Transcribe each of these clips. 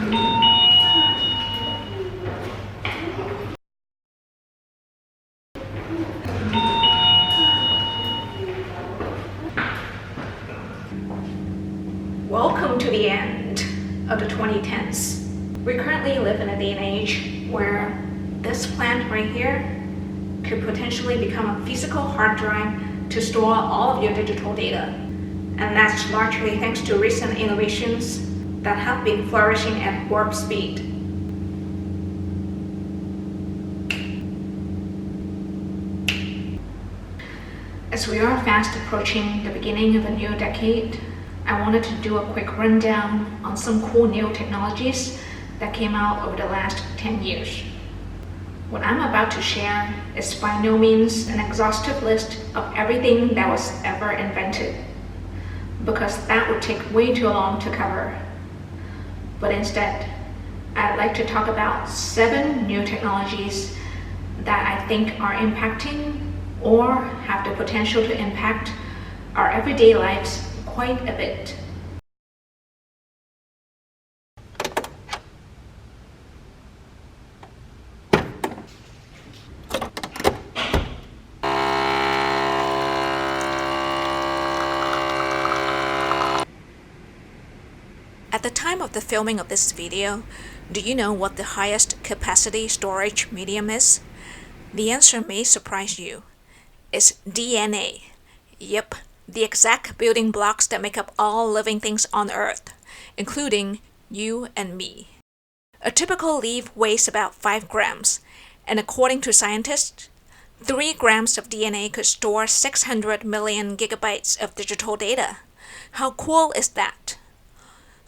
Welcome to the end of the 2010s. We currently live in a day and age where this plant right here could potentially become a physical hard drive to store all of your digital data. And that's largely thanks to recent innovations that have been flourishing at warp speed. As we are fast approaching the beginning of a new decade, I wanted to do a quick rundown on some cool new technologies that came out over the last 10 years. What I'm about to share is by no means an exhaustive list of everything that was ever invented, because that would take way too long to cover. But instead, I'd like to talk about 7 new technologies that I think are impacting or have the potential to impact our everyday lives quite a bit. At the time of the filming of this video, do you know what the highest capacity storage medium is? The answer may surprise you. It's DNA. Yep, the exact building blocks that make up all living things on Earth, including you and me. A typical leaf weighs about 5 grams, and according to scientists, 3 grams of DNA could store 600 million gigabytes of digital data. How cool is that?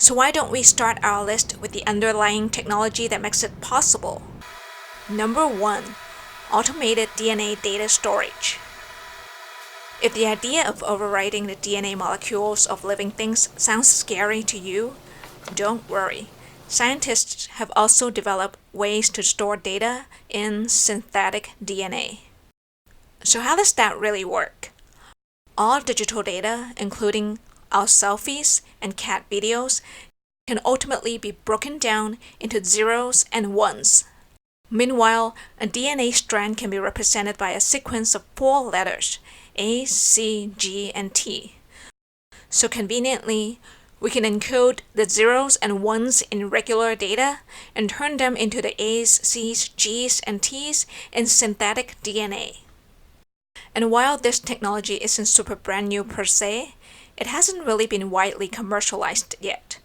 So why don't we start our list with the underlying technology that makes it possible? Number 1, automated DNA data storage. If the idea of overwriting the DNA molecules of living things sounds scary to you, don't worry. Scientists have also developed ways to store data in synthetic DNA. So how does that really work? All digital data, including our selfies and cat videos, can ultimately be broken down into zeros and ones. Meanwhile, a DNA strand can be represented by a sequence of 4 letters, A, C, G, and T. So conveniently, we can encode the zeros and ones in regular data and turn them into the A's, C's, G's, and T's in synthetic DNA. And while this technology isn't super brand new per se, it hasn't really been widely commercialized yet,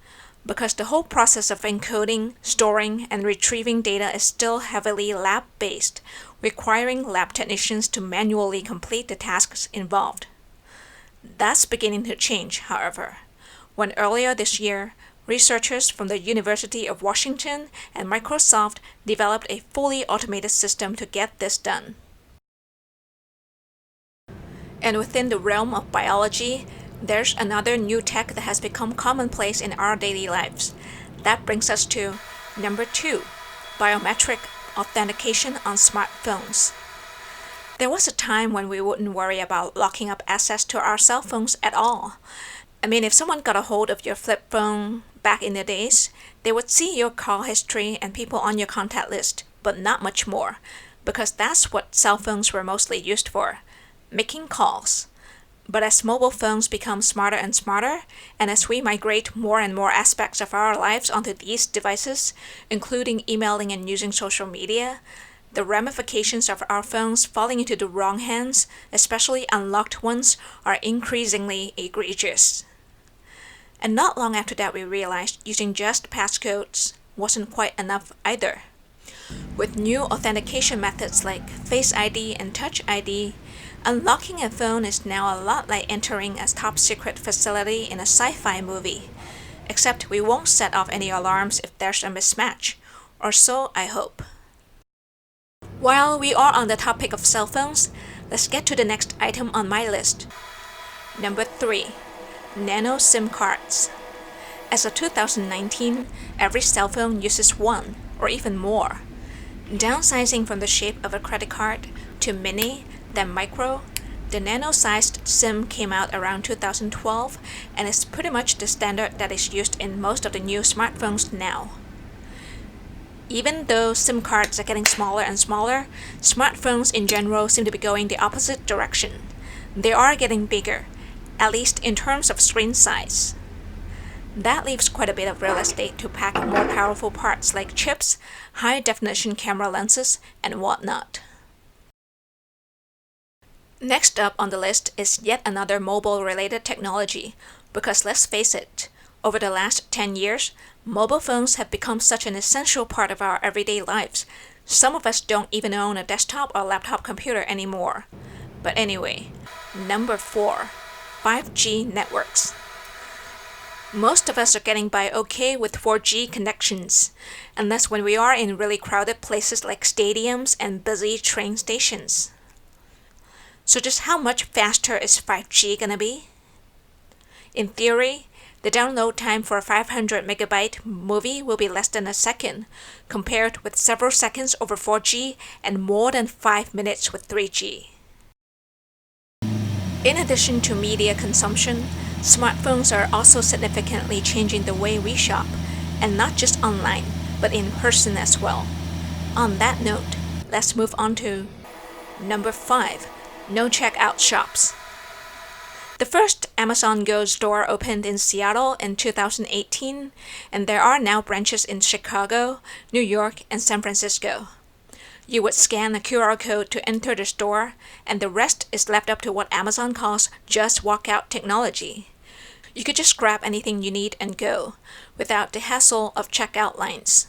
because the whole process of encoding, storing, and retrieving data is still heavily lab-based, requiring lab technicians to manually complete the tasks involved. That's beginning to change, however, when earlier this year, researchers from the University of Washington and Microsoft developed a fully automated system to get this done. And within the realm of biology, there's another new tech that has become commonplace in our daily lives. That brings us to number 2, biometric authentication on smartphones. There was a time when we wouldn't worry about locking up access to our cell phones at all. I mean, if someone got a hold of your flip phone back in the days, they would see your call history and people on your contact list, but not much more, because that's what cell phones were mostly used for, making calls. But as mobile phones become smarter and smarter, and as we migrate more and more aspects of our lives onto these devices, including emailing and using social media, the ramifications of our phones falling into the wrong hands, especially unlocked ones, are increasingly egregious. And not long after that, we realized using just passcodes wasn't quite enough either. With new authentication methods like Face ID and Touch ID, unlocking a phone is now a lot like entering a top-secret facility in a sci-fi movie, except we won't set off any alarms if there's a mismatch, or so I hope. While we are on the topic of cell phones, let's get to the next item on my list. Number 3, nano SIM cards. As of 2019, every cell phone uses one, or even more. Downsizing from the shape of a credit card to mini, then micro, the nano-sized SIM came out around 2012 and is pretty much the standard that is used in most of the new smartphones now. Even though SIM cards are getting smaller and smaller, smartphones in general seem to be going the opposite direction. They are getting bigger, at least in terms of screen size. That leaves quite a bit of real estate to pack more powerful parts like chips, high-definition camera lenses, and whatnot. Next up on the list is yet another mobile-related technology, because let's face it, over the last 10 years, mobile phones have become such an essential part of our everyday lives. Some of us don't even own a desktop or laptop computer anymore. But anyway, number 4, 5G networks. Most of us are getting by okay with 4G connections, unless when we are in really crowded places like stadiums and busy train stations. So just how much faster is 5G gonna be? In theory, the download time for a 500 megabyte movie will be less than a second, compared with several seconds over 4G and more than 5 minutes with 3G. In addition to media consumption, smartphones are also significantly changing the way we shop, and not just online, but in person as well. On that note, let's move on to number 5, no checkout shops. The first Amazon Go store opened in Seattle in 2018, and there are now branches in Chicago, New York, and San Francisco. You would scan a QR code to enter the store, and the rest is left up to what Amazon calls just walkout technology. You could just grab anything you need and go, without the hassle of checkout lines.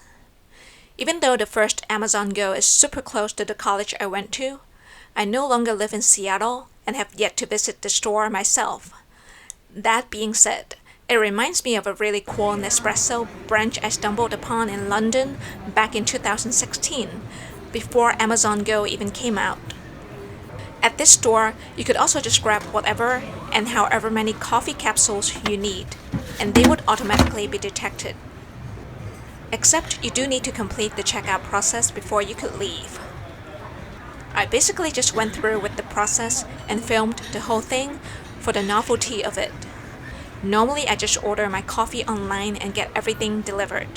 Even though the first Amazon Go is super close to the college I went to, I no longer live in Seattle and have yet to visit the store myself. That being said, it reminds me of a really cool Nespresso branch I stumbled upon in London back in 2016, before Amazon Go even came out. At this store, you could also just grab whatever and however many coffee capsules you need, and they would automatically be detected. Except you do need to complete the checkout process before you could leave. I basically just went through with the process and filmed the whole thing for the novelty of it. Normally, I just order my coffee online and get everything delivered.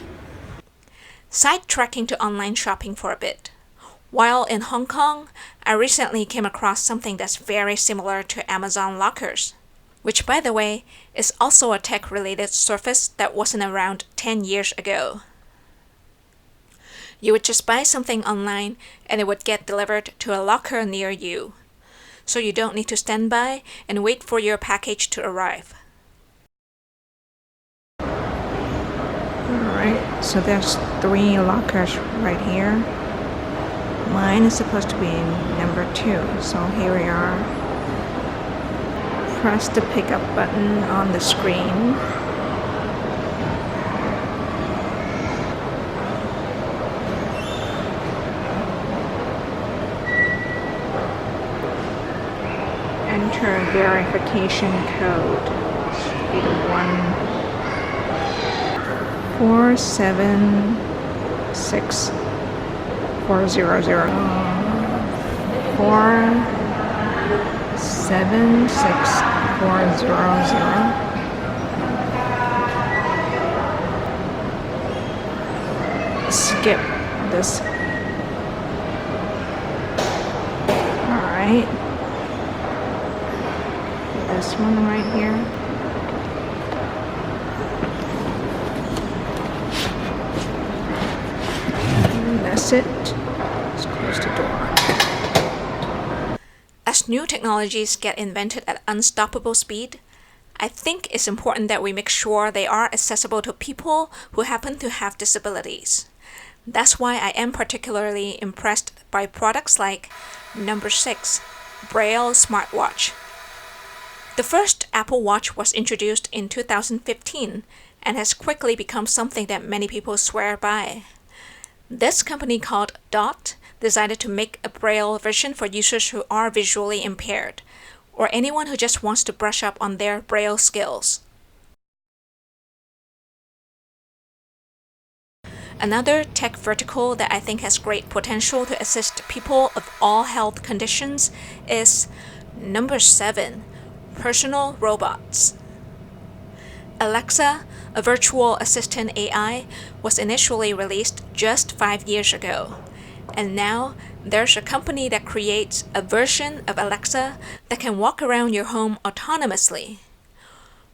Sidetracking to online shopping for a bit. While in Hong Kong, I recently came across something that's very similar to Amazon lockers, which, by the way, is also a tech-related service that wasn't around 10 years ago. You would just buy something online and it would get delivered to a locker near you, so you don't need to stand by and wait for your package to arrive. Alright, so there's 3 lockers right here. Mine is supposed to be number 2, so here we are. Press the pickup button on the screen. Enter verification code. Should be the 1476400. 476400. Skip this. Alright. This one right here. And that's it. Let's close the door. As new technologies get invented at unstoppable speed, I think it's important that we make sure they are accessible to people who happen to have disabilities. That's why I am particularly impressed by products like number 6, Braille Smartwatch. The first Apple Watch was introduced in 2015 and has quickly become something that many people swear by. This company called Dot decided to make a Braille version for users who are visually impaired, or anyone who just wants to brush up on their Braille skills. Another tech vertical that I think has great potential to assist people of all health conditions is number 7, personal robots. Alexa, a virtual assistant AI, was initially released just 5 years ago. And now, there's a company that creates a version of Alexa that can walk around your home autonomously.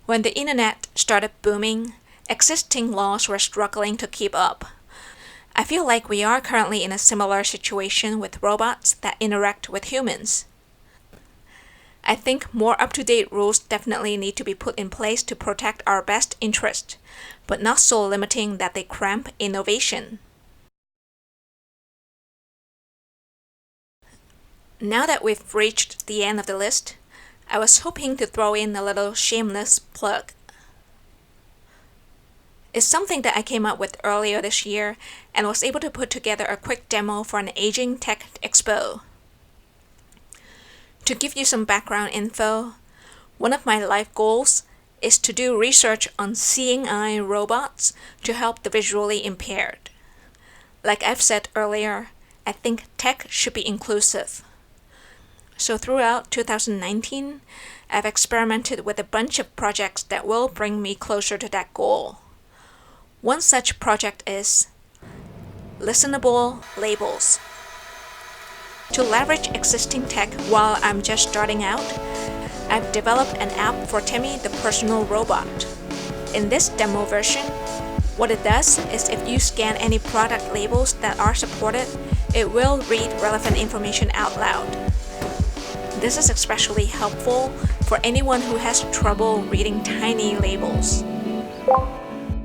When the internet started booming, existing laws were struggling to keep up. I feel like we are currently in a similar situation with robots that interact with humans. I think more up-to-date rules definitely need to be put in place to protect our best interest, but not so limiting that they cramp innovation. Now that we've reached the end of the list, I was hoping to throw in a little shameless plug. It's something that I came up with earlier this year and was able to put together a quick demo for an aging tech expo. To give you some background info, one of my life goals is to do research on seeing eye robots to help the visually impaired. Like I've said earlier, I think tech should be inclusive. So throughout 2019, I've experimented with a bunch of projects that will bring me closer to that goal. One such project is listenable labels. To leverage existing tech while I'm just starting out, I've developed an app for Timmy the personal robot. In this demo version, what it does is if you scan any product labels that are supported, it will read relevant information out loud. This is especially helpful for anyone who has trouble reading tiny labels.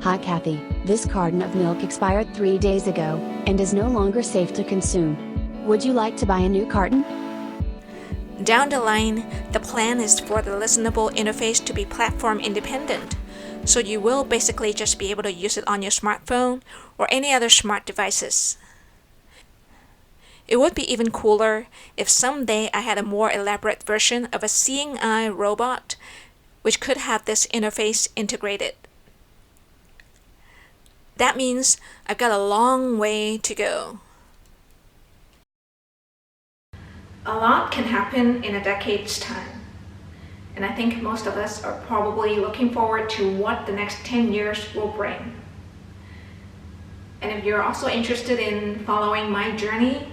Hi Kathy, this carton of milk expired 3 days ago, and is no longer safe to consume. Would you like to buy a new carton? Down the line, the plan is for the listenable interface to be platform independent, so you will basically just be able to use it on your smartphone or any other smart devices. It would be even cooler if someday I had a more elaborate version of a seeing eye robot which could have this interface integrated. That means I've got a long way to go. A lot can happen in a decade's time, and I think most of us are probably looking forward to what the next 10 years will bring. And if you're also interested in following my journey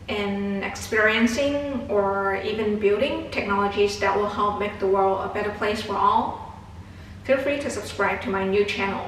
in experiencing or even building technologies that will help make the world a better place for all, feel free to subscribe to my new channel.